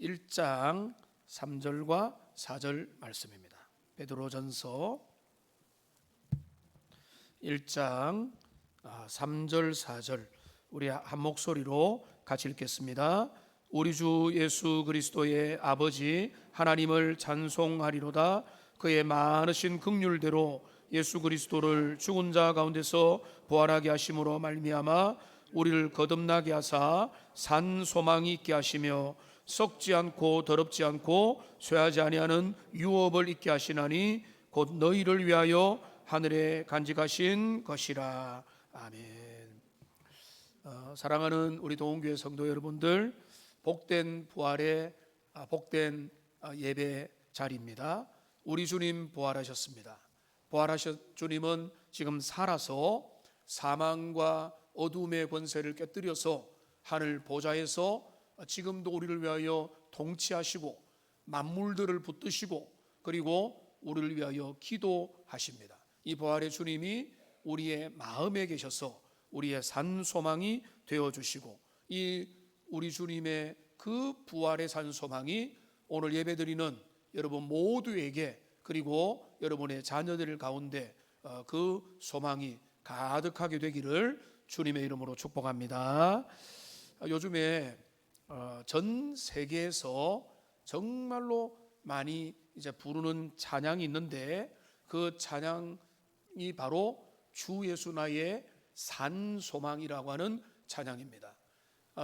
1장 3절과 4절 말씀입니다. 베드로전서 1장 3절 4절 우리 한 목소리로 같이 읽겠습니다. 우리 주 예수 그리스도의 아버지 하나님을 찬송하리로다. 그의 많으신 긍휼대로 예수 그리스도를 죽은 자 가운데서 부활하게 하심으로 말미암아 우리를 거듭나게 하사 산 소망이 있게 하시며 썩지 않고 더럽지 않고 쇠하지 아니하는 유업을 있게 하시나니 곧 너희를 위하여 하늘에 간직하신 것이라. 아멘. 사랑하는 우리 도원교회 성도 여러분들, 복된 부활의 복된 예배 자리입니다. 우리 주님 부활하셨습니다. 부활하신 주님은 지금 살아서 사망과 어둠의 권세를 깨뜨려서 하늘 보좌에서 지금도 우리를 위하여 통치하시고 만물들을 붙드시고 그리고 우리를 위하여 기도하십니다. 이 부활의 주님이 우리의 마음에 계셔서 우리의 산 소망이 되어주시고, 이 우리 주님의 그 부활의 산 소망이 오늘 예배드리는 여러분 모두에게 그리고 여러분의 자녀들 가운데 그 소망이 가득하게 되기를 주님의 이름으로 축복합니다. 요즘에 전 세계에서 정말로 많이 이제 부르는 찬양이 있는데 그 찬양이 바로 주 예수 나의 산 소망이라고 하는 찬양입니다.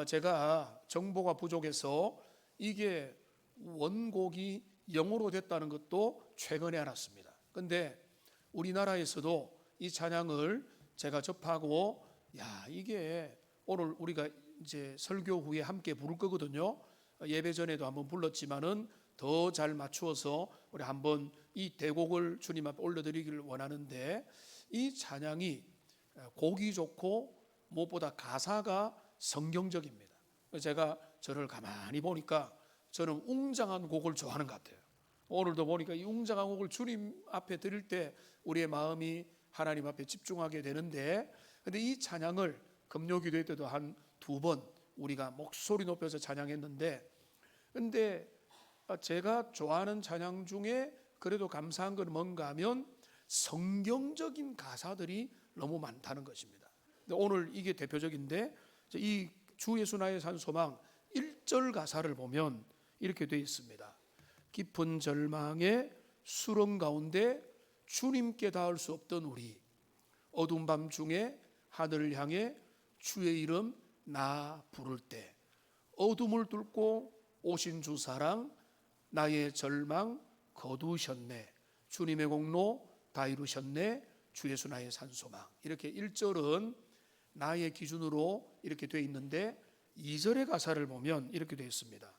제가 정보가 부족해서 이게 원곡이 영어로 됐다는 것도 최근에 알았습니다. 근데 우리나라에서도 이 찬양을 제가 접하고 이게 오늘 우리가 이제 설교 후에 함께 부를 거거든요. 예배 전에도 한번 불렀지만은 더 잘 맞추어서 우리 한번 이 대곡을 주님 앞에 올려드리기를 원하는데, 이 찬양이 곡이 좋고 무엇보다 가사가 성경적입니다. 제가 저를 가만히 보니까 저는 웅장한 곡을 좋아하는 것 같아요. 오늘도 보니까 이 웅장한 곡을 주님 앞에 드릴 때 우리의 마음이 하나님 앞에 집중하게 되는데, 근데 이 찬양을 금요기도회 때도 한 2번 우리가 목소리 높여서 찬양했는데, 근데 제가 좋아하는 찬양 중에 그래도 감사한 건 뭔가 하면 성경적인 가사들이 너무 많다는 것입니다. 근데 오늘 이게 대표적인데, 이 주 예수 나의 산 소망 1절 가사를 보면 이렇게 되어 있습니다. 깊은 절망의 수렁 가운데 주님께 닿을 수 없던 우리, 어두운 밤 중에 하늘을 향해 주의 이름 나 부를 때, 어둠을 뚫고 오신 주 사랑 나의 절망 거두셨네, 주님의 공로 다 이루셨네, 주 예수 나의 산 소망. 이렇게 1절은 나의 기준으로 이렇게 되어 있는데 2절의 가사를 보면 이렇게 되어 있습니다.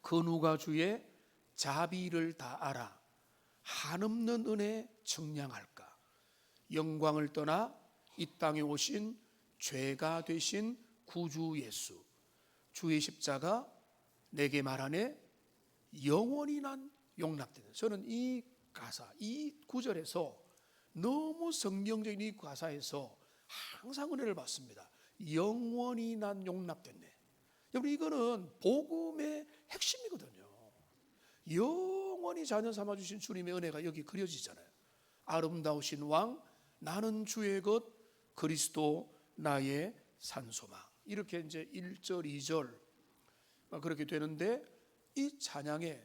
그 누가 주의 자비를 다 알아 한없는 은혜 청량할까, 영광을 떠나 이 땅에 오신 죄가 되신 구주 예수, 주의 십자가 내게 말하네 영원히 난 용납되는. 저는 이 가사, 이 구절에서 너무 성경적인 이 가사에서 항상 은혜를 받습니다. 영원히 난 용납됐네. 여러분, 이거는 복음의 핵심이거든요. 영원히 자녀 삼아주신 주님의 은혜가 여기 그려지잖아요. 아름다우신 왕 나는 주의 것 그리스도 나의 산소망. 이렇게 이제 1절 2절 그렇게 되는데, 이 찬양이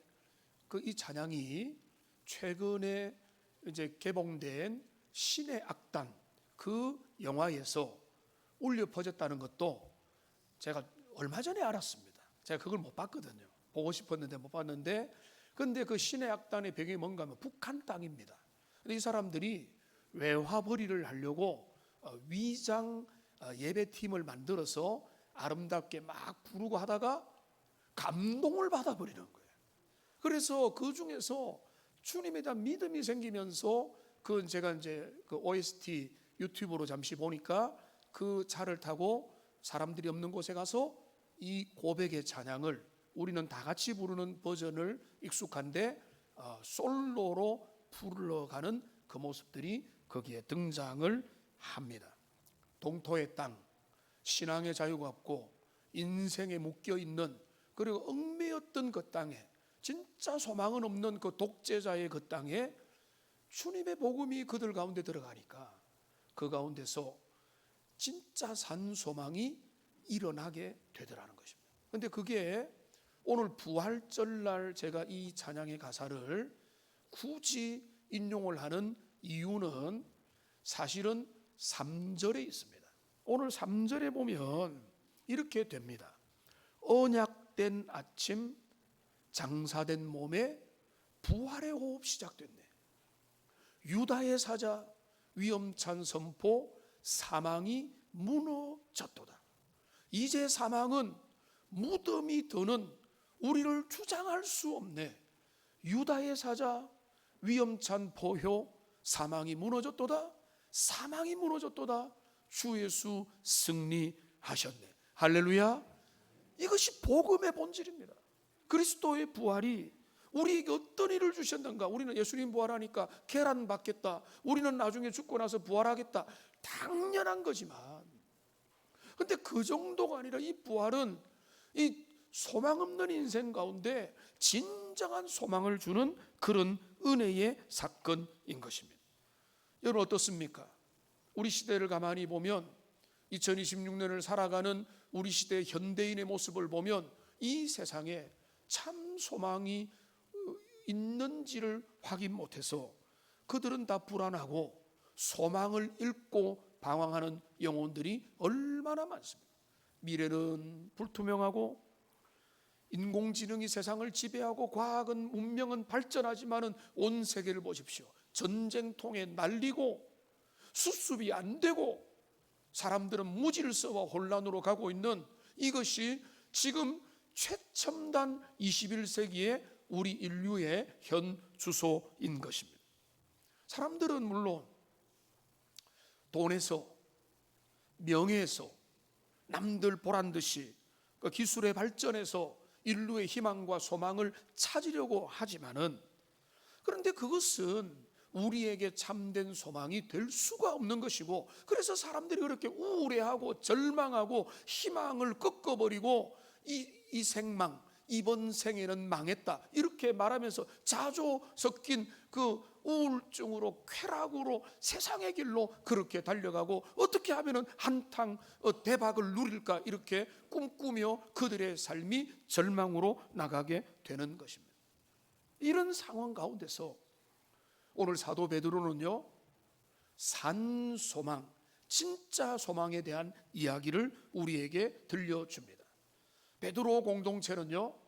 최근에 이제 개봉된 신의 악단 그 영화에서 울려 퍼졌다는 것도 제가 얼마 전에 알았습니다. 제가 그걸 못 봤거든요. 보고 싶었는데 못 봤는데, 근데 그 신의 악단의 배경이 뭔가 하면 북한 땅입니다. 근데 이 사람들이 외화벌이를 하려고 위장 예배팀을 만들어서 아름답게 막 부르고 하다가 감동을 받아버리는 거예요. 그래서 그 중에서 주님에 대한 믿음이 생기면서 그 제가 이제 그 OST 유튜브로 잠시 보니까 그 차를 타고 사람들이 없는 곳에 가서 이 고백의 찬양을 우리는 다 같이 부르는 버전을 익숙한데 솔로로 불러가는 그 모습들이 거기에 등장을 합니다. 동토의 땅, 신앙의 자유가 없고 인생에 묶여있는 그리고 얽매였던 그 땅에, 진짜 소망은 없는 그 독재자의 그 땅에 주님의 복음이 그들 가운데 들어가니까 그 가운데서 진짜 산 소망이 일어나게 되더라는 것입니다. 그런데 그게 오늘 부활절날 제가 이 찬양의 가사를 굳이 인용을 하는 이유는 사실은 3절에 있습니다. 오늘 3절에 보면 이렇게 됩니다. 언약된 아침, 장사된 몸에 부활의 호흡 시작됐네. 유다의 사자, 위험찬 선포, 사망이 무너졌도다. 이제 사망은 무덤이 드는 우리를 주장할 수 없네. 유다의 사자, 위험찬 포효, 사망이 무너졌도다. 사망이 무너졌도다. 주 예수 승리하셨네. 할렐루야. 이것이 복음의 본질입니다. 그리스도의 부활이 우리에게 어떤 일을 주셨는가? 우리는 예수님 부활하니까 계란 받겠다, 우리는 나중에 죽고 나서 부활하겠다, 당연한 거지만, 근데 그 정도가 아니라 이 부활은 이 소망 없는 인생 가운데 진정한 소망을 주는 그런 은혜의 사건인 것입니다. 여러분 어떻습니까? 우리 시대를 가만히 보면 2026년을 살아가는 우리 시대 현대인의 모습을 보면 이 세상에 참 소망이 있는지를 확인 못해서 그들은 다 불안하고 소망을 잃고 방황하는 영혼들이 얼마나 많습니다. 미래는 불투명하고 인공지능이 세상을 지배하고 과학은 문명은 발전하지만은 온 세계를 보십시오. 전쟁통에 날리고 수습이 안 되고 사람들은 무질서와 혼란으로 가고 있는 이것이 지금 최첨단 21세기의 우리 인류의 현 주소인 것입니다. 사람들은 물론 돈에서, 명예에서, 남들 보란 듯이 그 기술의 발전에서 인류의 희망과 소망을 찾으려고 하지만은, 그런데 그것은 우리에게 참된 소망이 될 수가 없는 것이고, 그래서 사람들이 그렇게 우울해하고 절망하고 희망을 꺾어버리고 이 생망, 이번 생에는 망했다 이렇게 말하면서 자조 섞인 그 우울증으로, 쾌락으로 세상의 길로 그렇게 달려가고, 어떻게 하면 한탕 대박을 누릴까 이렇게 꿈꾸며 그들의 삶이 절망으로 나가게 되는 것입니다. 이런 상황 가운데서 오늘 사도 베드로는요, 산 소망, 진짜 소망에 대한 이야기를 우리에게 들려줍니다. 베드로 공동체는요,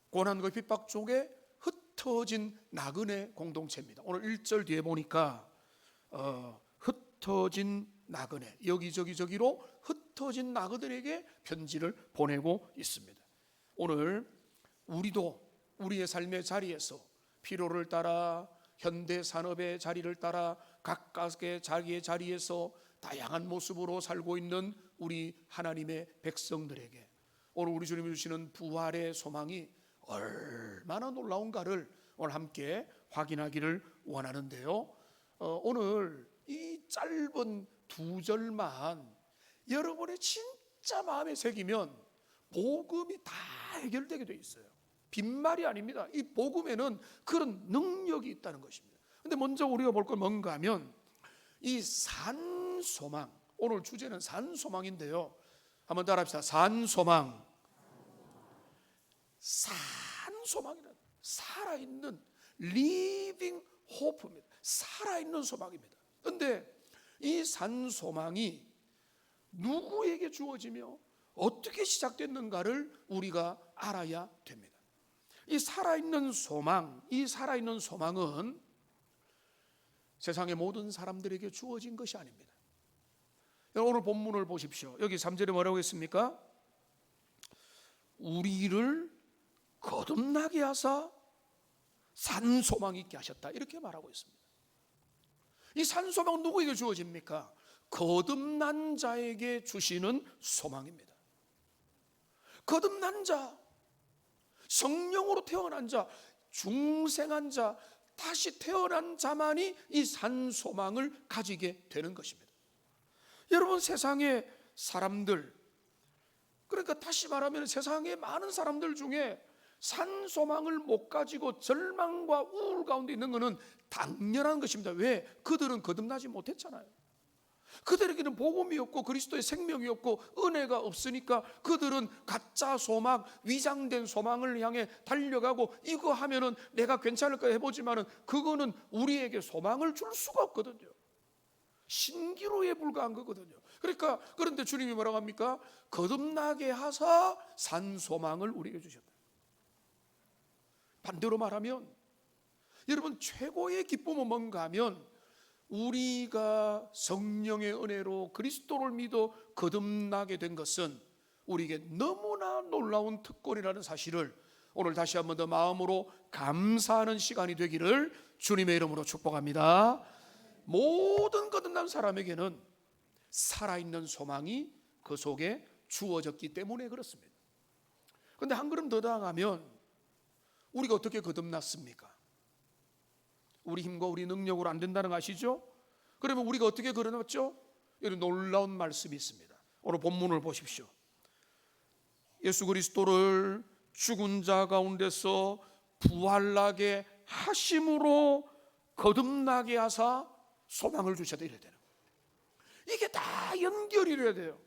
고난과 핍박 속에 흩어진 나그네 공동체입니다. 오늘 1절 뒤에 보니까 흩어진 나그네, 여기저기로 흩어진 나그네에게 편지를 보내고 있습니다. 오늘 우리도 우리의 삶의 자리에서 필요를 따라, 현대 산업의 자리를 따라 각각의 자기의 자리에서 다양한 모습으로 살고 있는 우리 하나님의 백성들에게 오늘 우리 주님이 주시는 부활의 소망이 얼마나 놀라운가를 오늘 함께 확인하기를 원하는데요. 오늘 이 짧은 2절만 여러분의 진짜 마음에 새기면 복음이 다 해결되게 돼 있어요. 빈말이 아닙니다. 이 복음에는 그런 능력이 있다는 것입니다. 근데 먼저 우리가 볼 건 뭔가 하면 이 산소망, 오늘 주제는 산소망인데요. 한번 따라합시다. 산소망. 산소망이란 살아있는 리빙 호프입니다. 살아있는 소망입니다. 그런데 이 산소망이 누구에게 주어지며 어떻게 시작됐는가를 우리가 알아야 됩니다. 이 살아있는 소망, 이 살아있는 소망은 세상의 모든 사람들에게 주어진 것이 아닙니다. 오늘 본문을 보십시오. 여기 3절에 뭐라고 했습니까? 우리를 거듭나게 하사 산소망 있게 하셨다 이렇게 말하고 있습니다. 이 산소망은 누구에게 주어집니까? 거듭난 자에게 주시는 소망입니다. 거듭난 자, 성령으로 태어난 자, 중생한 자, 다시 태어난 자만이 이 산소망을 가지게 되는 것입니다. 여러분, 세상의 사람들, 그러니까 다시 말하면 세상의 많은 사람들 중에 산 소망을 못 가지고 절망과 우울 가운데 있는 것은 당연한 것입니다. 왜? 그들은 거듭나지 못했잖아요. 그들에게는 복음이 없고 그리스도의 생명이 없고 은혜가 없으니까 그들은 가짜 소망, 위장된 소망을 향해 달려가고 이거 하면은 내가 괜찮을까 해보지만은 그거는 우리에게 소망을 줄 수가 없거든요. 신기루에 불과한 거거든요. 그러니까 그런데 주님이 뭐라고 합니까? 거듭나게 하사 산 소망을 우리에게 주셨다. 반대로 말하면 여러분 최고의 기쁨은 뭔가 하면 우리가 성령의 은혜로 그리스도를 믿어 거듭나게 된 것은 우리에게 너무나 놀라운 특권이라는 사실을 오늘 다시 한번 더 마음으로 감사하는 시간이 되기를 주님의 이름으로 축복합니다. 모든 거듭난 사람에게는 살아있는 소망이 그 속에 주어졌기 때문에 그렇습니다. 그런데 한 걸음 더 나아가면 우리가 어떻게 거듭났습니까? 우리 힘과 우리 능력으로 안 된다는 거 아시죠? 그러면 우리가 어떻게 거듭났죠? 이런 놀라운 말씀이 있습니다. 오늘 본문을 보십시오. 예수 그리스도를 죽은 자 가운데서 부활나게 하심으로 거듭나게 하사 소망을 주셔야 이래야 되는 거예요. 이게 다 연결이 돼야 돼요.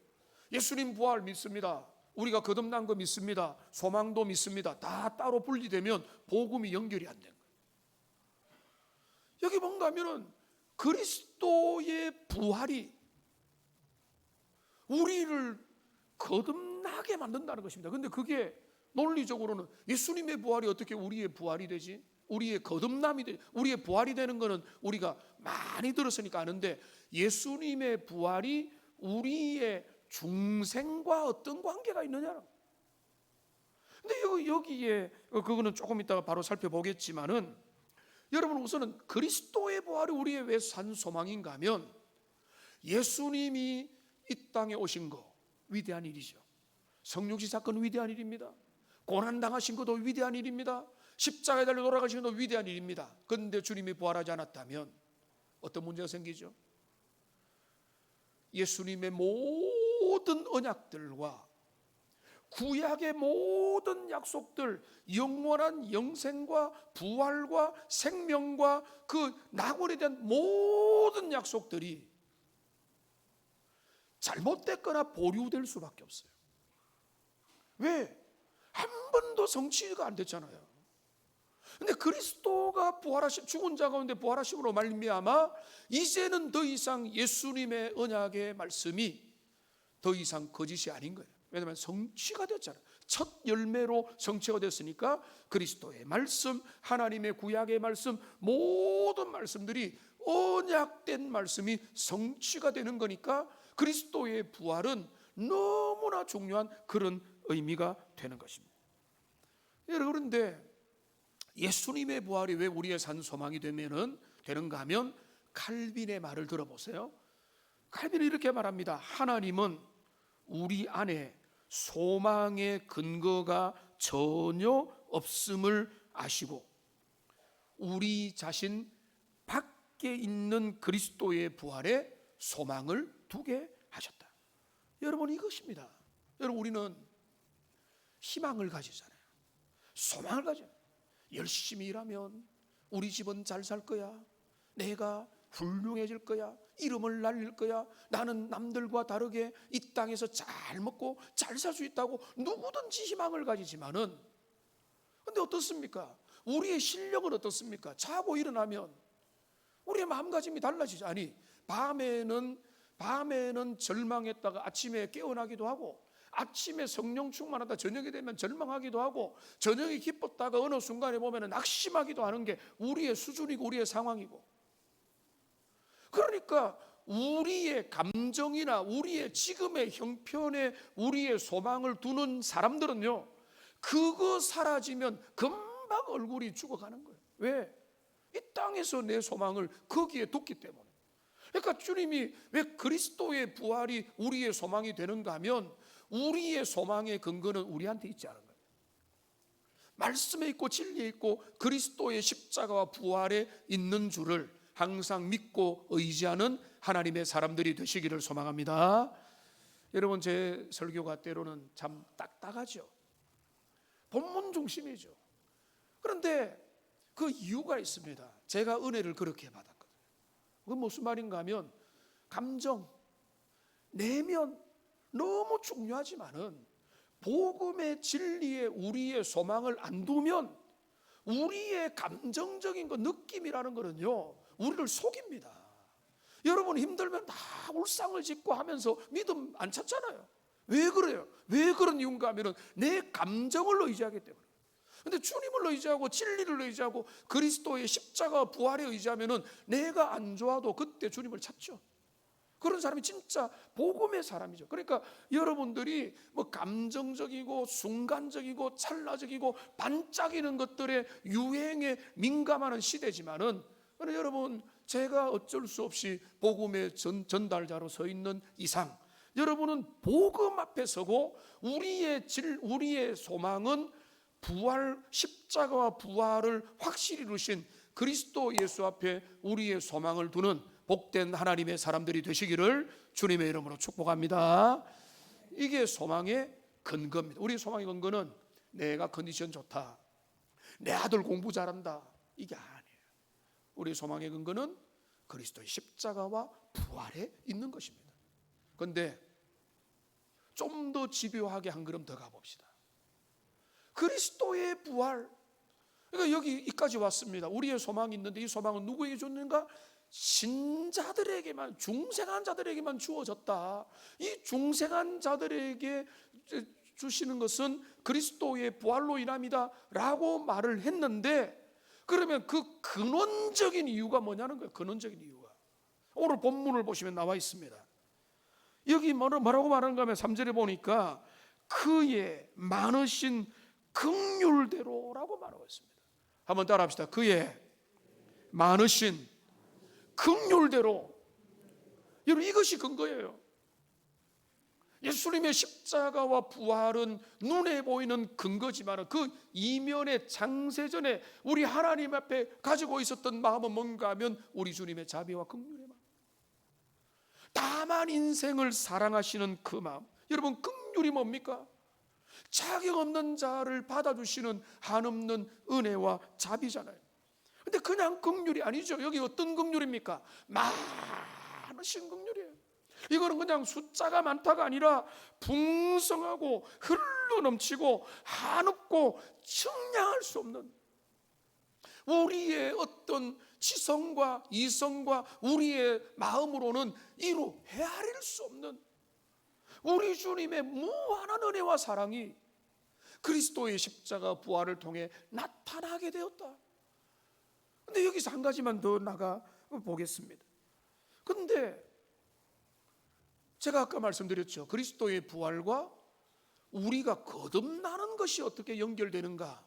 예수님 부활 믿습니다. 우리가 거듭난 거 믿습니다. 소망도 믿습니다. 다 따로 분리되면 복음이 연결이 안 되는 거예요. 여기 뭔가 하면은 그리스도의 부활이 우리를 거듭나게 만든다는 것입니다. 그런데 그게 논리적으로는 예수님의 부활이 어떻게 우리의 부활이 되지? 우리의 거듭남이 되지? 우리의 부활이 되는 것은 우리가 많이 들었으니까 아는데 예수님의 부활이 우리의 중생과 어떤 관계가 있느냐? 근데 여기에 그거는 조금 이따가 바로 살펴보겠지만은 여러분 우선은 그리스도의 부활이 우리의 왜 산 소망인가 하면 예수님이 이 땅에 오신 거 위대한 일이죠. 성육신 사건 위대한 일입니다. 고난당하신 것도 위대한 일입니다. 십자가에 달려 돌아가신 것도 위대한 일입니다. 그런데 주님이 부활하지 않았다면 어떤 문제가 생기죠? 예수님의 모든 언약들과 구약의 모든 약속들, 영원한 영생과 부활과 생명과 그 낙원에 대한 모든 약속들이 잘못됐거나 보류될 수밖에 없어요. 왜? 한 번도 성취가 안 됐잖아요. 근데 그리스도가 부활하신 죽은 자 가운데 부활하심으로 말미암아 이제는 더 이상 예수님의 언약의 말씀이 더 이상 거짓이 아닌 거예요. 왜냐하면 성취가 됐잖아요. 첫 열매로 성취가 됐으니까 그리스도의 말씀, 하나님의 구약의 말씀, 모든 말씀들이 언약된 말씀이 성취가 되는 거니까 그리스도의 부활은 너무나 중요한 그런 의미가 되는 것입니다. 그런데 예수님의 부활이 왜 우리의 산 소망이 되는가 하면 칼빈의 말을 들어보세요. 칼빈은 이렇게 말합니다. 하나님은 우리 안에 소망의 근거가 전혀 없음을 아시고 우리 자신 밖에 있는 그리스도의 부활에 소망을 두게 하셨다. 여러분 이것입니다. 여러분 우리는 희망을 가지잖아요. 소망을 가져요. 열심히 일하면 우리 집은 잘 살 거야. 내가 훌륭해질 거야. 이름을 날릴 거야. 나는 남들과 다르게 이 땅에서 잘 먹고 잘 살 수 있다고 누구든지 희망을 가지지만은 근데 어떻습니까? 우리의 실력은 어떻습니까? 자고 일어나면 우리의 마음가짐이 달라지죠. 아니 밤에는 절망했다가 아침에 깨어나기도 하고 아침에 성령 충만하다 저녁이 되면 절망하기도 하고 저녁에 기뻤다가 어느 순간에 보면 낙심하기도 하는 게 우리의 수준이고 우리의 상황이고 그러니까 우리의 감정이나 우리의 지금의 형편에 우리의 소망을 두는 사람들은요 그거 사라지면 금방 얼굴이 죽어가는 거예요. 왜? 이 땅에서 내 소망을 거기에 뒀기 때문에. 그러니까 주님이 왜 그리스도의 부활이 우리의 소망이 되는가 하면 우리의 소망의 근거는 우리한테 있지 않은 거예요. 말씀에 있고 진리에 있고 그리스도의 십자가와 부활에 있는 줄을 항상 믿고 의지하는 하나님의 사람들이 되시기를 소망합니다. 여러분, 제 설교가 때로는 참 딱딱하죠. 본문 중심이죠. 그런데 그 이유가 있습니다. 제가 은혜를 그렇게 받았거든요. 그건 무슨 말인가 하면, 감정, 내면 너무 중요하지만은 복음의 진리에 우리의 소망을 안 두면 우리의 감정적인 거, 느낌이라는 거는요, 우리를 속입니다. 여러분 힘들면 다 울상을 짓고 하면서 믿음 안 찾잖아요. 왜 그래요? 왜 그런 이유인가 하면은 내 감정을 의지하기 때문에. 근데 주님을 의지하고 진리를 의지하고 그리스도의 십자가 부활에 의지하면은 내가 안 좋아도 그때 주님을 찾죠. 그런 사람이 진짜 복음의 사람이죠. 그러니까 여러분들이 뭐 감정적이고 순간적이고 찰나적이고 반짝이는 것들의 유행에 민감하는 시대지만은, 여러분, 제가 어쩔 수 없이 복음의 전달자로 서 있는 이상 여러분은 복음 앞에 서고 우리의 소망은 부활, 십자가와 부활을 확실히 이루신 그리스도 예수 앞에 우리의 소망을 두는 복된 하나님의 사람들이 되시기를 주님의 이름으로 축복합니다. 이게 소망의 근거입니다. 우리의 소망의 근거는 내가 컨디션 좋다, 내 아들 공부 잘한다, 이게 아니에요. 우리의 소망의 근거는 그리스도의 십자가와 부활에 있는 것입니다. 그런데 좀 더 집요하게 한 걸음 더 가봅시다. 그리스도의 부활, 그러니까 여기까지 왔습니다. 우리의 소망이 있는데 이 소망은 누구에게 줬는가? 신자들에게만, 중생한 자들에게만 주어졌다. 이 중생한 자들에게 주시는 것은 그리스도의 부활로 인함이다 라고 말을 했는데, 그러면 그 근원적인 이유가 뭐냐는 거예요. 근원적인 이유가 오늘 본문을 보시면 나와 있습니다. 여기 뭐라고 말하는가 하면 3절에 보니까 그의 많으신 긍휼대로라고 말하고 있습니다. 한번 따라 합시다. 그의 많으신 긍휼대로. 여러분, 이것이 근거예요. 예수님의 십자가와 부활은 눈에 보이는 근거지만 그 이면의 창세전에 우리 하나님 앞에 가지고 있었던 마음은 뭔가 하면 우리 주님의 자비와 긍휼의 마음, 다만 인생을 사랑하시는 그 마음. 여러분, 긍휼이 뭡니까? 자격 없는 자를 받아주시는 한없는 은혜와 자비잖아요. 근데 그냥 긍휼이 아니죠. 여기 어떤 긍휼입니까? 많으신 긍휼이에요. 이거는 그냥 숫자가 많다가 아니라 풍성하고 흘러넘치고 한없고 측량할 수 없는, 우리의 어떤 지성과 이성과 우리의 마음으로는 이루 헤아릴 수 없는 우리 주님의 무한한 은혜와 사랑이 그리스도의 십자가 부활을 통해 나타나게 되었다. 근데 여기서 한 가지만 더 나가 보겠습니다. 근데 제가 아까 말씀드렸죠. 그리스도의 부활과 우리가 거듭나는 것이 어떻게 연결되는가,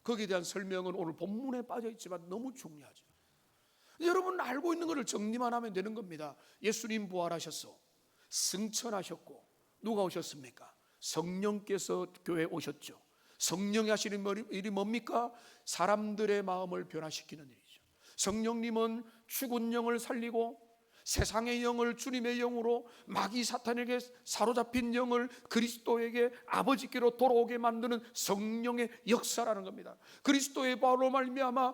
거기에 대한 설명은 오늘 본문에 빠져 있지만 너무 중요하죠. 여러분 알고 있는 것을 정리만 하면 되는 겁니다. 예수님 부활하셨어, 승천하셨고 누가 오셨습니까? 성령께서 교회에 오셨죠. 성령이 하시는 일이 뭡니까? 사람들의 마음을 변화시키는 일이죠. 성령님은 죽은 영을 살리고 세상의 영을 주님의 영으로, 마귀 사탄에게 사로잡힌 영을 그리스도에게 아버지께로 돌아오게 만드는 성령의 역사라는 겁니다. 그리스도의 부활로 말미암아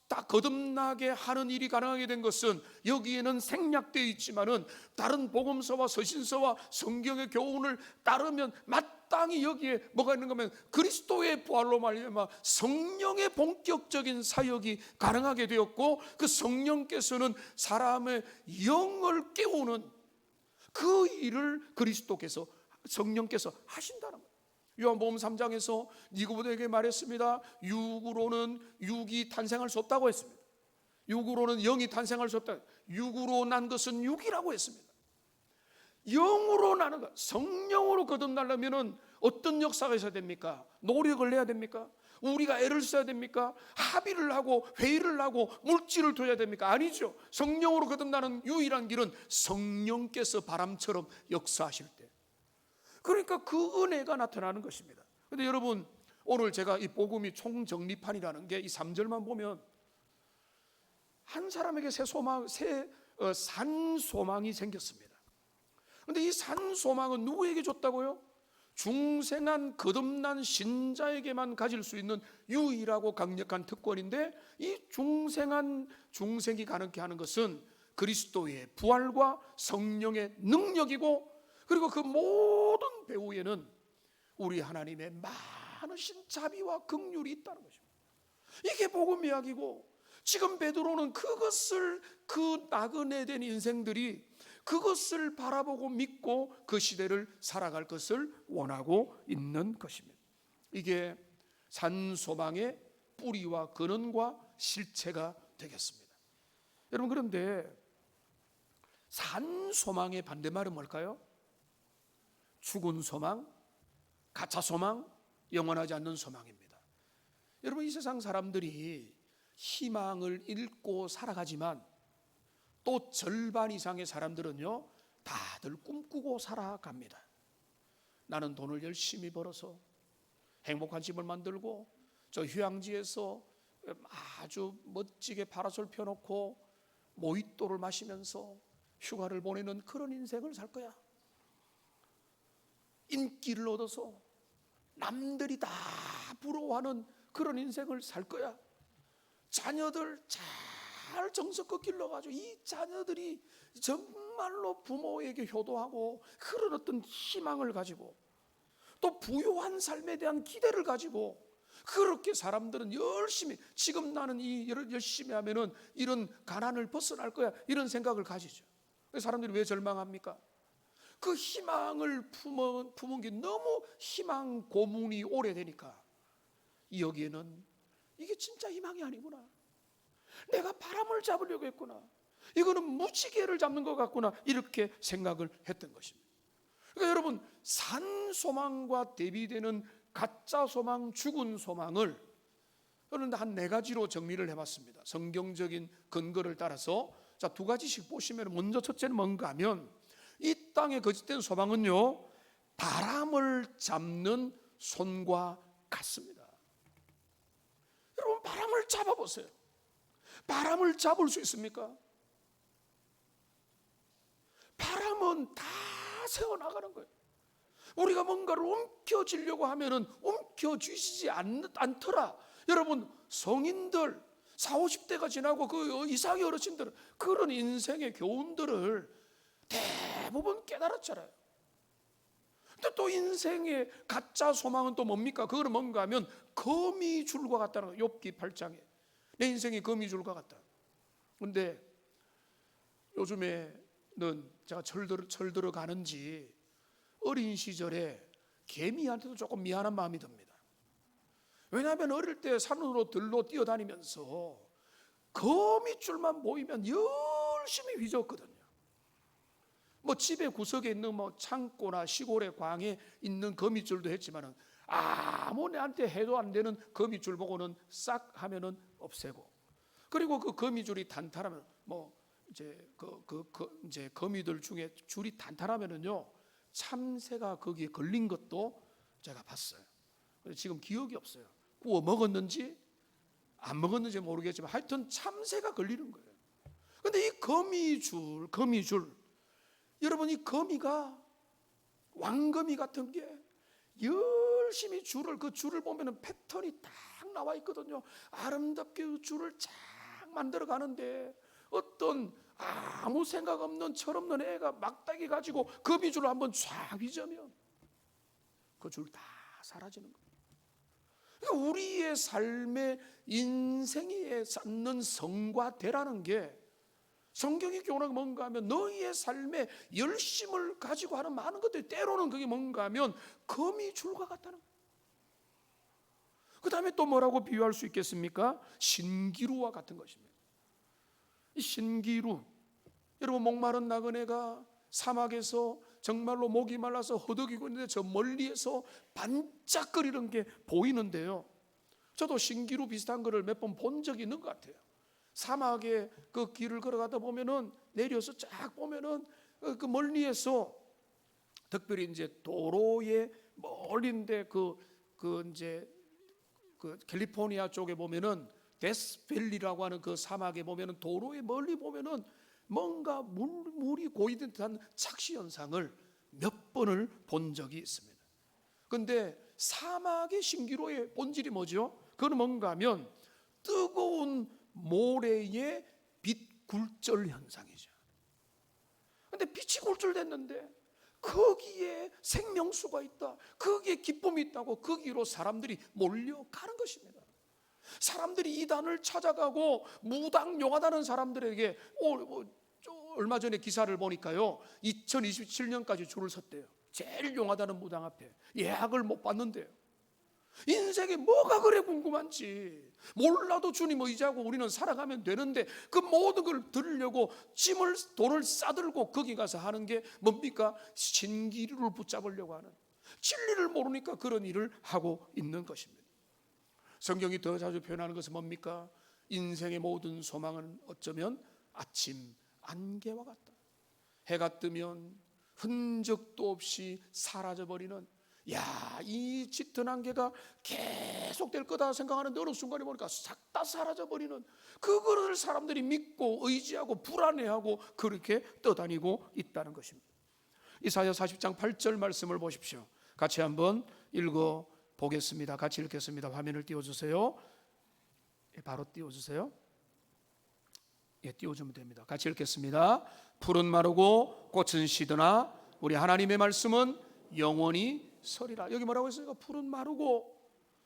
다 거듭나게 하는 일이 가능하게 된 것은 여기에는 생략되어 있지만은 다른 복음서와 서신서와 성경의 교훈을 따르면 마땅히 여기에 뭐가 있는 거면 그리스도의 부활로 말미암아 성령의 본격적인 사역이 가능하게 되었고, 그 성령께서는 사람의 영을 깨우는 그 일을 그리스도께서, 성령께서 하신다는 거예요. 요한복음 3장에서 니고데에게 말했습니다. 육으로는 육이 탄생할 수 없다고 했습니다. 육으로는 영이 탄생할 수 없다. 육으로 난 것은 육이라고 했습니다. 영으로 나는 것, 성령으로 거듭나려면 어떤 역사가 있어야 됩니까? 노력을 내야 됩니까? 우리가 애를 써야 됩니까? 합의를 하고 회의를 하고 물질을 둬야 됩니까? 아니죠. 성령으로 거듭나는 유일한 길은 성령께서 바람처럼 역사하실 때, 그러니까 그 은혜가 나타나는 것입니다. 그런데 여러분, 오늘 제가 이 복음이 총정리판이라는 게 이 3절만 보면 한 사람에게 산 소망이 생겼습니다. 그런데 이 산 소망은 누구에게 줬다고요? 중생한 거듭난 신자에게만 가질 수 있는 유일하고 강력한 특권인데, 이 중생이 가능케 하는 것은 그리스도의 부활과 성령의 능력이고, 그리고 그 모든 배후에는 우리 하나님의 많으신 자비와 긍휼이 있다는 것입니다. 이게 복음 이야기고, 지금 베드로는 그것을, 그 나그네 된 인생들이 그것을 바라보고 믿고 그 시대를 살아갈 것을 원하고 있는 것입니다. 이게 산소망의 뿌리와 근원과 실체가 되겠습니다. 여러분, 그런데 산소망의 반대말은 뭘까요? 죽은 소망, 가짜 소망, 영원하지 않는 소망입니다. 여러분, 이 세상 사람들이 희망을 잃고 살아가지만 또 절반 이상의 사람들은요, 다들 꿈꾸고 살아갑니다. 나는 돈을 열심히 벌어서 행복한 집을 만들고 저 휴양지에서 아주 멋지게 파라솔 펴놓고 모히또를 마시면서 휴가를 보내는 그런 인생을 살 거야. 인기를 얻어서 남들이 다 부러워하는 그런 인생을 살 거야. 자녀들 잘 정성껏 길러가지고 이 자녀들이 정말로 부모에게 효도하고 그런 어떤 희망을 가지고 또 부유한 삶에 대한 기대를 가지고 그렇게 사람들은 열심히, 지금 나는 이 열심히 하면은 이런 가난을 벗어날 거야, 이런 생각을 가지죠. 사람들이 왜 절망합니까? 그 희망을 품은 게 너무 희망 고문이 오래되니까 여기에는 이게 진짜 희망이 아니구나, 내가 바람을 잡으려고 했구나, 이거는 무지개를 잡는 것 같구나, 이렇게 생각을 했던 것입니다. 그러니까 여러분, 산 소망과 대비되는 가짜 소망, 죽은 소망을 여러분 한 4가지로 정리를 해봤습니다. 성경적인 근거를 따라서. 자, 2가지씩 보시면, 먼저 첫째는 뭔가 하면, 이 땅의 거짓된 소망은요, 바람을 잡는 손과 같습니다. 여러분, 바람을 잡아보세요. 바람을 잡을 수 있습니까? 바람은 다 새어나가는 거예요. 우리가 뭔가를 움켜쥐려고 하면은 움켜쥐시지 않더라. 여러분, 성인들 40, 50대가 지나고 그 이상의 어르신들은 그런 인생의 교훈들을 대부분 깨달았잖아요. 근데 또 인생의 가짜 소망은 또 뭡니까? 그거는 뭔가 하면 거미줄과 같다는 거예요. 욥기 8장에 내 인생이 거미줄과 같다. 근데 요즘에는 제가 철 들어가는지 어린 시절에 개미한테도 조금 미안한 마음이 듭니다. 왜냐하면 어릴 때 산으로 들로 뛰어다니면서 거미줄만 보이면 열심히 휘저었거든요. 뭐 집의 구석에 있는 뭐 창고나 시골의 광에 있는 거미줄도 했지만은 아무 내한테 해도 안 되는 거미줄 보고는 싹 하면은 없애고, 그리고 그 거미줄이 단단하면 뭐 이제 이제 거미들 중에 줄이 단단하면은요, 참새가 거기에 걸린 것도 제가 봤어요. 지금 기억이 없어요. 구워 먹었는지 안 먹었는지 모르겠지만 하여튼 참새가 걸리는 거예요. 근데 이 거미줄, 여러분, 이 거미가 왕거미 같은 게 열심히 그 줄을 보면은 패턴이 딱 나와 있거든요. 아름답게 그 줄을 쫙 만들어 가는데 어떤 아무 생각 없는 철없는 애가 막대기 가지고 거미줄을 한번 쫙 휘저으면 그 줄 다 사라지는 거예요. 그러니까 우리의 삶의 인생에 쌓는 성과 대라는 게, 성경의 교훈은 뭔가 하면 너희의 삶에 열심을 가지고 하는 많은 것들이 때로는 그게 뭔가 하면 거미줄과 같다는 거예요. 그 다음에 또 뭐라고 비유할 수 있겠습니까? 신기루와 같은 것입니다. 이 신기루, 여러분, 목마른 나그네가 사막에서 정말로 목이 말라서 허덕이고 있는데 저 멀리에서 반짝거리는 게 보이는데요, 저도 신기루 비슷한 거를 몇 번 본 적이 있는 것 같아요. 사막에 그 길을 걸어가다 보면은 내려서 쫙 보면은 그 멀리에서, 특별히 이제 도로에 멀리인데 이제 그 캘리포니아 쪽에 보면은 데스밸리라고 하는 그 사막에 보면은 도로에 멀리 보면은 뭔가 물이 고이된 듯한 착시 현상을 몇 번을 본 적이 있습니다. 그런데 사막의 신기루의 본질이 뭐죠? 그건 뭔가 하면 뜨거운 모래의 빛 굴절 현상이죠. 그런데 빛이 굴절됐는데 거기에 생명수가 있다, 거기에 기쁨이 있다고 거기로 사람들이 몰려가는 것입니다. 사람들이 이단을 찾아가고 무당 용하다는 사람들에게 얼마 전에 기사를 보니까요, 2027년까지 줄을 섰대요. 제일 용하다는 무당 앞에 예약을 못 받는데요. 인생에 뭐가 그래 궁금한지 몰라도 주님 의지하고 우리는 살아가면 되는데 그 모든 걸 들으려고 돈을 싸들고 거기 가서 하는 게 뭡니까? 신기루를 붙잡으려고 하는, 진리를 모르니까 그런 일을 하고 있는 것입니다. 성경이 더 자주 표현하는 것은 뭡니까? 인생의 모든 소망은 어쩌면 아침 안개와 같다. 해가 뜨면 흔적도 없이 사라져버리는, 이 짙은 안개가 계속 될 거다 생각하는데 어느 순간에 보니까 싹 다 사라져버리는, 그거를 사람들이 믿고 의지하고 불안해하고 그렇게 떠다니고 있다는 것입니다. 이사야 40장 8절 말씀을 보십시오. 같이 한번 읽어보겠습니다. 같이 읽겠습니다. 화면을 띄워주세요. 바로 띄워주세요. 띄워주면 됩니다. 같이 읽겠습니다. 풀은 마르고 꽃은 시드나 우리 하나님의 말씀은 영원히 서리라. 여기 뭐라고 했습니까? 풀은 마르고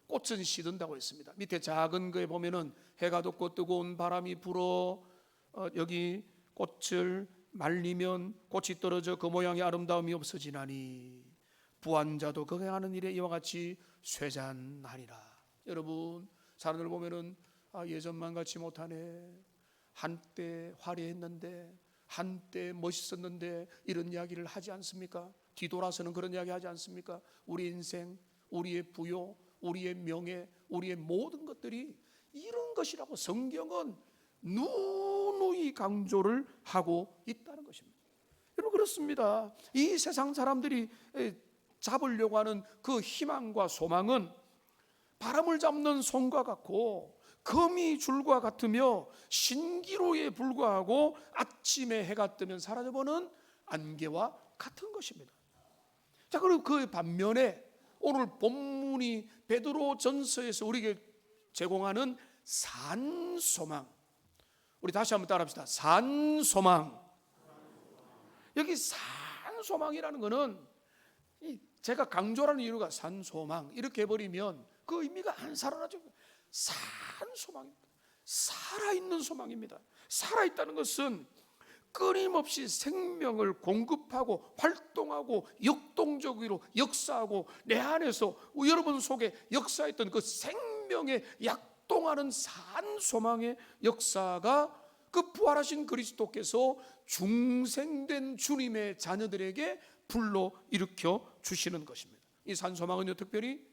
꽃은 시든다고 했습니다. 밑에 작은 거에 보면은 해가 돋고 뜨거운 바람이 불어 여기 꽃을 말리면 꽃이 떨어져 그 모양의 아름다움이 없어지나니 부한자도 그 행하는 일에 이와 같이 쇠잔하리라. 여러분, 사람들 보면은 예전만 같이 못하네, 한때 화려했는데, 한때 멋있었는데, 이런 이야기를 하지 않습니까? 뒤돌아서는 그런 이야기 하지 않습니까? 우리 인생, 우리의 부요, 우리의 명예, 우리의 모든 것들이 이런 것이라고 성경은 누누이 강조를 하고 있다는 것입니다. 여러분, 그렇습니다. 이 세상 사람들이 잡으려고 하는 그 희망과 소망은 바람을 잡는 손과 같고 거미 줄과 같으며 신기루에 불과하고 아침에 해가 뜨면 사라져버리는 안개와 같은 것입니다. 자, 그리고 그 반면에 오늘 본문이 베드로 전서에서 우리에게 제공하는 산소망, 우리 다시 한번 따라합시다. 산소망. 여기 산소망이라는 것은 제가 강조하는 이유가 산소망 이렇게 해버리면 그 의미가 안 살아나죠. 산소망입니다. 살아있는 소망입니다. 살아있다는 것은 끊임없이 생명을 공급하고 활동하고 역동적으로 역사하고 내 안에서 여러분 속에 역사했던 그 생명의 약동하는 산소망의 역사가 그 부활하신 그리스도께서 중생된 주님의 자녀들에게 불러 일으켜 주시는 것입니다. 이 산소망은요, 특별히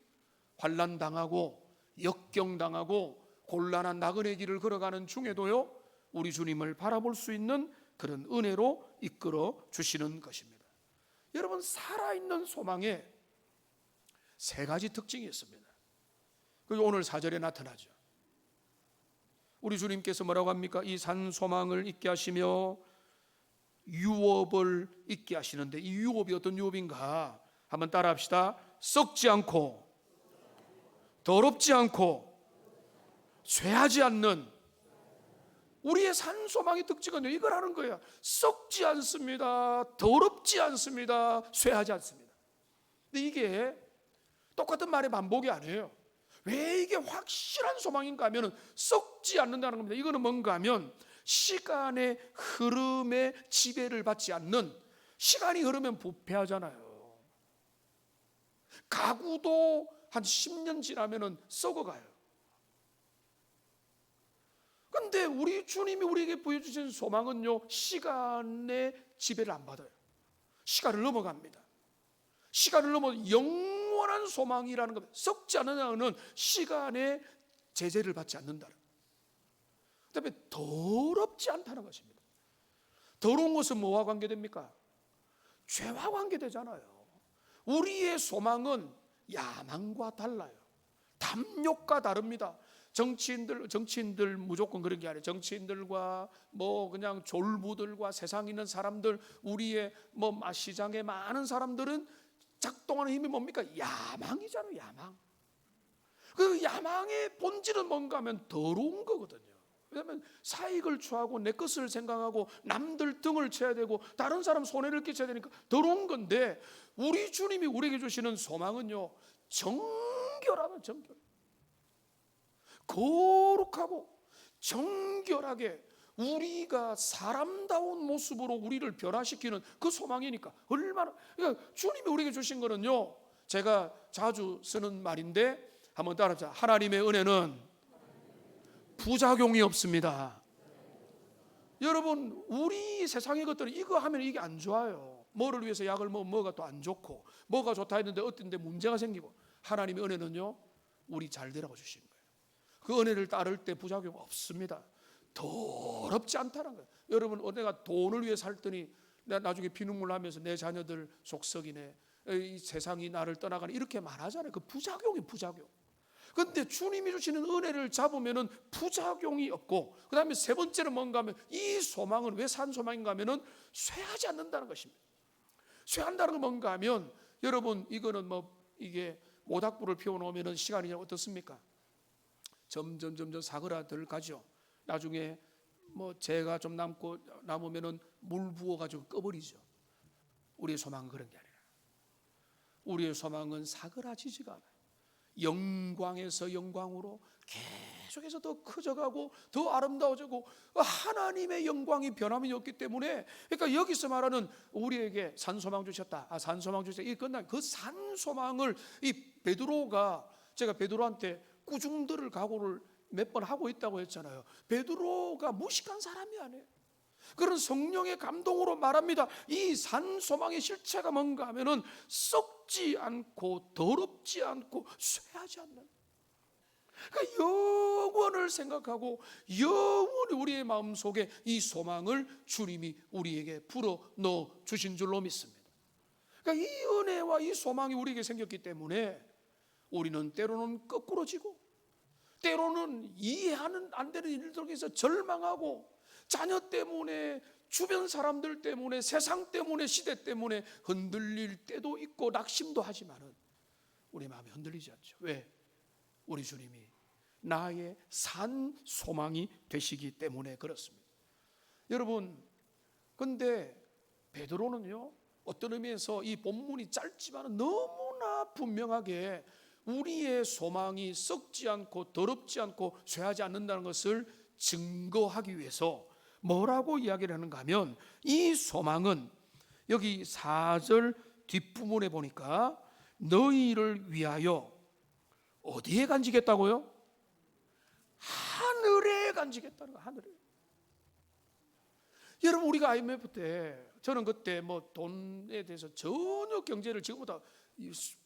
환난당하고 역경당하고 곤란한 나그네 길을 걸어가는 중에도요, 우리 주님을 바라볼 수 있는 그런 은혜로 이끌어 주시는 것입니다. 여러분, 살아있는 소망에 세 가지 특징이 있습니다. 그게 오늘 4절에 나타나죠. 우리 주님께서 뭐라고 합니까? 이 산소망을 있게 하시며 유업을 있게 하시는데, 이 유업이 어떤 유업인가? 한번 따라 합시다. 썩지 않고 더럽지 않고 쇠하지 않는 우리의 산소망의 특징은 이걸 하는 거예요. 썩지 않습니다, 더럽지 않습니다, 쇠하지 않습니다. 근데 이게 똑같은 말의 반복이 아니에요. 왜 이게 확실한 소망인가 하면 썩지 않는다는 겁니다. 이거는 뭔가 하면 시간의 흐름에 지배를 받지 않는, 시간이 흐르면 부패하잖아요. 가구도 한 10년 지나면 썩어가요. 그런데 우리 주님이 우리에게 보여주신 소망은요, 시간의 지배를 안 받아요. 시간을 넘어갑니다. 시간을 넘어 영원한 소망이라는 겁니다. 썩지 않느냐는 시간의 제재를 받지 않는다는, 그다음에 더럽지 않다는 것입니다. 더러운 것은 뭐와 관계됩니까? 죄와 관계되잖아요. 우리의 소망은 야망과 달라요. 탐욕과 다릅니다. 정치인들 무조건 그런 게 아니에요. 정치인들과 뭐 그냥 졸부들과 세상 있는 사람들, 우리의 뭐 시장에 많은 사람들은 작동하는 힘이 뭡니까? 야망이잖아요. 야망. 그 야망의 본질은 뭔가 하면 더러운 거거든요. 왜냐하면 사익을 취하고 내 것을 생각하고 남들 등을 쳐야 되고 다른 사람 손해를 끼쳐야 되니까 더러운 건데, 우리 주님이 우리에게 주시는 소망은요, 정결하다. 정결, 거룩하고 정결하게 우리가 사람다운 모습으로 우리를 변화시키는 그 소망이니까 얼마나. 그러니까 주님이 우리에게 주신 거는요, 제가 자주 쓰는 말인데 한번 따라합시다. 하나님의 은혜는 부작용이 없습니다. 여러분, 우리 세상의 것들은 이거 하면 이게 안 좋아요. 뭐를 위해서 약을 먹으면 뭐가 또 안 좋고, 뭐가 좋다 했는데 어떤 데 문제가 생기고. 하나님의 은혜는요, 우리 잘 되라고 주신 거예요. 그 은혜를 따를 때 부작용 없습니다. 더럽지 않다는 거예요. 여러분, 내가 돈을 위해 살더니 내가 나중에 피눈물 나면서 내 자녀들 속썩이네, 이 세상이 나를 떠나가네, 이렇게 말하잖아요. 그 부작용이 부작용. 그런데 주님이 주시는 은혜를 잡으면은 부작용이 없고, 그 다음에 세 번째는 뭔가 하면, 이 소망은 왜 산 소망인가 하면은 쇠하지 않는다는 것입니다. 쇠한다는 건 뭔가 하면, 여러분, 이거는 뭐 이게 모닥불을 피워놓으면은 시간이 어떻습니까? 점점 사그라들 가죠. 나중에 뭐 재가 좀 남으면은 물 부어가지고 꺼버리죠. 우리의 소망은 그런 게 아니라, 우리의 소망은 사그라지지가 않아요. 영광에서 영광으로 계속해서 더 커져가고 더 아름다워지고, 하나님의 영광이 변함이 없기 때문에, 그러니까 여기서 말하는 우리에게 산소망 주셨다, 산소망 주셨다, 이게 끝나. 그 산소망을 이 베드로가, 제가 베드로한테 꾸중들을 각오를 몇 번 하고 있다고 했잖아요. 베드로가 무식한 사람이 아니에요. 그런 성령의 감동으로 말합니다. 이 산소망의 실체가 뭔가 하면은 썩지 않고 더럽지 않고 쇠하지 않는, 그러니까 영원을 생각하고 영원히 우리의 마음속에 이 소망을 주님이 우리에게 불어 넣어 주신 줄로 믿습니다. 그러니까 이 은혜와 이 소망이 우리에게 생겼기 때문에 우리는 때로는 거꾸로지고, 때로는 이해하는 안 되는 일들에서 절망하고, 자녀 때문에, 주변 사람들 때문에, 세상 때문에, 시대 때문에 흔들릴 때도 있고 낙심도 하지만은 우리 마음이 흔들리지 않죠. 왜? 우리 주님이 나의 산 소망이 되시기 때문에 그렇습니다. 여러분, 근데 베드로는요, 어떤 의미에서 이 본문이 짧지만 너무나 분명하게 우리의 소망이 썩지 않고 더럽지 않고 쇠하지 않는다는 것을 증거하기 위해서 뭐라고 이야기를 하는가 하면, 이 소망은 여기 4절 뒷부분에 보니까 너희를 위하여 어디에 간직했다고요? 하늘에 간직했다는 거예요. 하늘에. 여러분, 우리가 IMF 때, 저는 그때 뭐 돈에 대해서 전혀 경제를 지금보다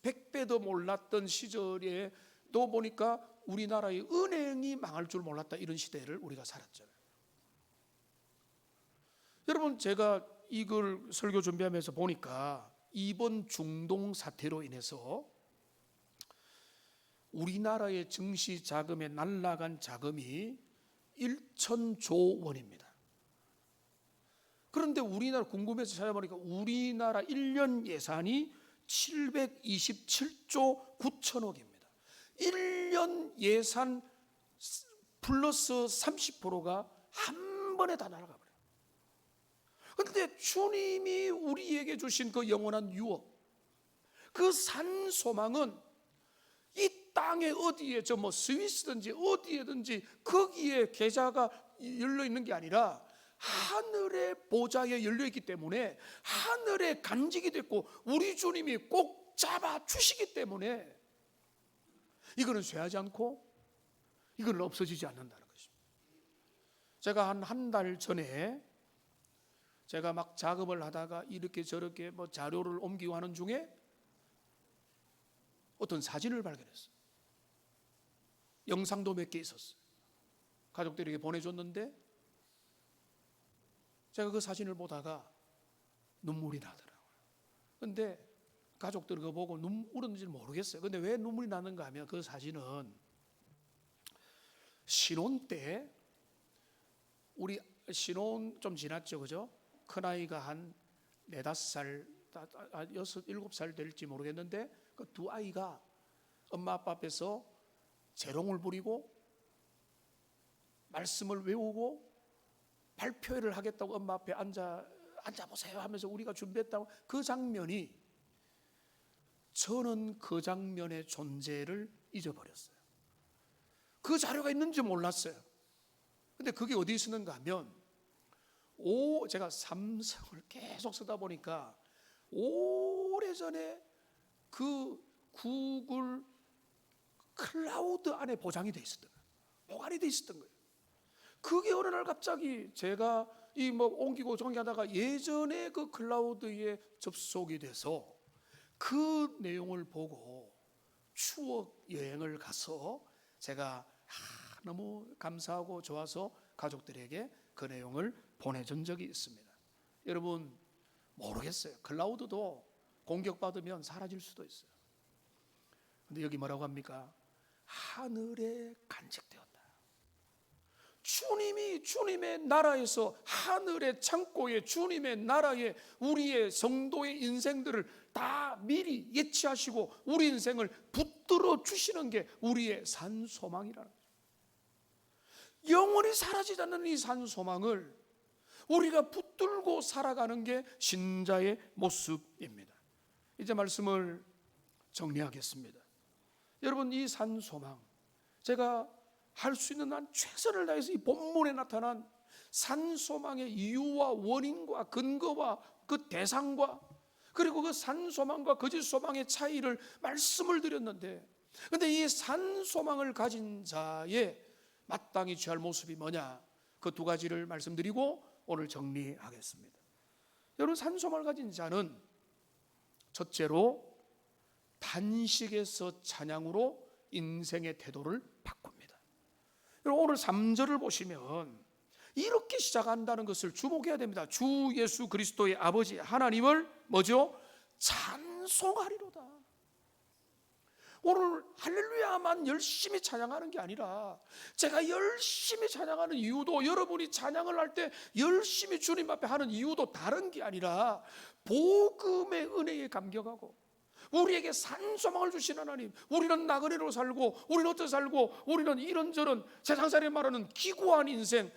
100배 더 몰랐던 시절에 또 보니까 우리나라의 은행이 망할 줄 몰랐다, 이런 시대를 우리가 살았잖아요. 여러분, 제가 이걸 설교 준비하면서 보니까 이번 중동 사태로 인해서 우리나라의 증시 자금에 날아간 자금이 1,000조 원입니다. 그런데 우리나라, 궁금해서 찾아보니까 우리나라 1년 예산이 727조 9천억입니다. 1년 예산 플러스 30%가 한 번에 다 날아가 버려요. 그런데 주님이 우리에게 주신 그 영원한 유업, 그 산 소망은 이 땅에 어디에, 저 뭐 스위스든지 어디에든지 거기에 계좌가 열려 있는 게 아니라 하늘의 보좌에 열려 있기 때문에, 하늘에 간직이 됐고 우리 주님이 꼭 잡아 주시기 때문에 이거는 쇠하지 않고 이거는 없어지지 않는다는 것입니다. 제가 한 달 전에 제가 막 작업을 하다가 이렇게 저렇게 뭐 자료를 옮기고 하는 중에 어떤 사진을 발견했어요. 영상도 몇 개 있었어요. 가족들에게 보내줬는데 제가 그 사진을 보다가 눈물이 나더라고요. 그런데 가족들 그거 보고 울었는지 모르겠어요. 근데 왜 눈물이 나는가 하면, 그 사진은 신혼 때, 우리 신혼 좀 지났죠, 그죠? 큰아이가 한 4, 5살, 6, 7살 될지 모르겠는데 그 두 아이가 엄마 아빠 앞에서 재롱을 부리고 말씀을 외우고 발표회를 하겠다고 엄마 앞에 앉아보세요 하면서 우리가 준비했다고, 그 장면이, 저는 그 장면의 존재를 잊어버렸어요. 그 자료가 있는지 몰랐어요. 근데 그게 어디 있었는가 하면, 제가 삼성을 계속 쓰다 보니까 오래전에 그 구글 클라우드 안에 보장이 돼 있었던 거예요. 보관이 돼 있었던 거예요. 그게 어느 날 갑자기 제가 옮기고 정리하다가 예전에 그 클라우드에 접속이 돼서 그 내용을 보고 추억 여행을 가서 제가 너무 감사하고 좋아서 가족들에게 그 내용을 보내준 적이 있습니다. 여러분, 모르겠어요. 클라우드도 공격받으면 사라질 수도 있어요. 근데 여기 뭐라고 합니까? 하늘에 간직되었다. 주님이 주님의 나라에서, 하늘의 창고에, 주님의 나라에 우리의 성도의 인생들을 다 미리 예치하시고 우리 인생을 붙들어 주시는 게 우리의 산소망이라는 거죠. 영원히 사라지지 않는 이 산소망을 우리가 붙들고 살아가는 게 신자의 모습입니다. 이제 말씀을 정리하겠습니다. 여러분, 이 산소망, 제가 할 수 있는 한 최선을 다해서 이 본문에 나타난 산소망의 이유와 원인과 근거와 그 대상과, 그리고 그 산소망과 거짓소망의 차이를 말씀을 드렸는데, 그런데 이 산소망을 가진 자의 마땅히 취할 모습이 뭐냐, 그 두 가지를 말씀드리고 오늘 정리하겠습니다. 여러분, 산소망을 가진 자는 첫째로 단식에서 찬양으로 인생의 태도를 바꿉니다. 여러분, 오늘 3절을 보시면 이렇게 시작한다는 것을 주목해야 됩니다. 주 예수 그리스도의 아버지 하나님을 뭐죠? 찬송하리로다. 오늘 할렐루야만 열심히 찬양하는 게 아니라, 제가 열심히 찬양하는 이유도, 여러분이 찬양을 할 때 열심히 주님 앞에 하는 이유도 다른 게 아니라, 복음의 은혜에 감격하고 우리에게 산소망을 주신 하나님, 우리는 나그네로 살고, 우리는 어떻게 살고, 우리는 이런저런 세상살이 말하는 기구한 인생,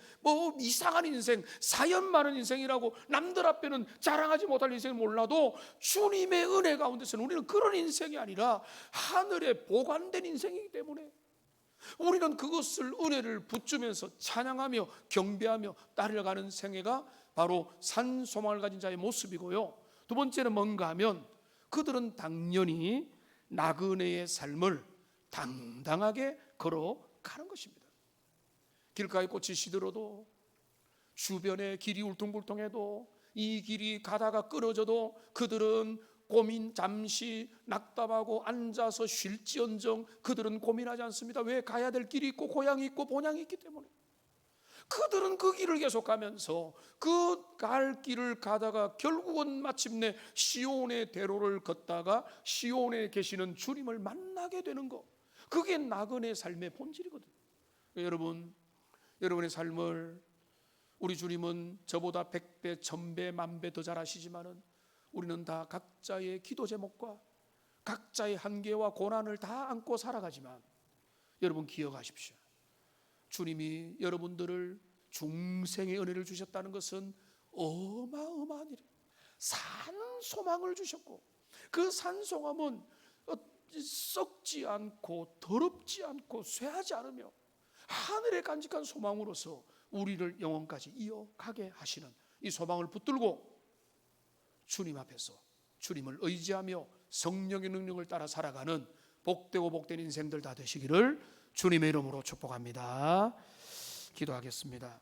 이상한 인생, 사연 많은 인생이라고 남들 앞에는 자랑하지 못할 인생을 몰라도 주님의 은혜 가운데서는 우리는 그런 인생이 아니라 하늘에 보관된 인생이기 때문에 우리는 그것을, 은혜를 붙주면서 찬양하며 경배하며 따라가는 생애가 바로 산소망을 가진 자의 모습이고요. 두 번째는 뭔가 하면, 그들은 당연히 나그네의 삶을 당당하게 걸어가는 것입니다. 길가에 꽃이 시들어도, 주변에 길이 울퉁불퉁해도, 이 길이 가다가 끊어져도 그들은 잠시 낙담하고 앉아서 쉴지언정 그들은 고민하지 않습니다. 왜? 가야 될 길이 있고 고향이 있고 본향이 있기 때문에. 그들은 그 길을 계속 가면서 그 갈 길을 가다가 결국은 마침내 시온의 대로를 걷다가 시온에 계시는 주님을 만나게 되는 것, 그게 나그네 삶의 본질이거든요. 여러분, 여러분의 삶을 우리 주님은 저보다 100배, 1000배, 10,000배 더 잘 아시지만은 우리는 다 각자의 기도 제목과 각자의 한계와 고난을 다 안고 살아가지만, 여러분 기억하십시오. 주님이 여러분들을 중생의 은혜를 주셨다는 것은 어마어마한 일이에요. 산소망을 주셨고, 그 산소망은 썩지 않고 더럽지 않고 쇠하지 않으며 하늘에 간직한 소망으로서 우리를 영원까지 이어가게 하시는 이 소망을 붙들고 주님 앞에서 주님을 의지하며 성령의 능력을 따라 살아가는 복되고 복된 인생들 다 되시기를 주님의 이름으로 축복합니다. 기도하겠습니다.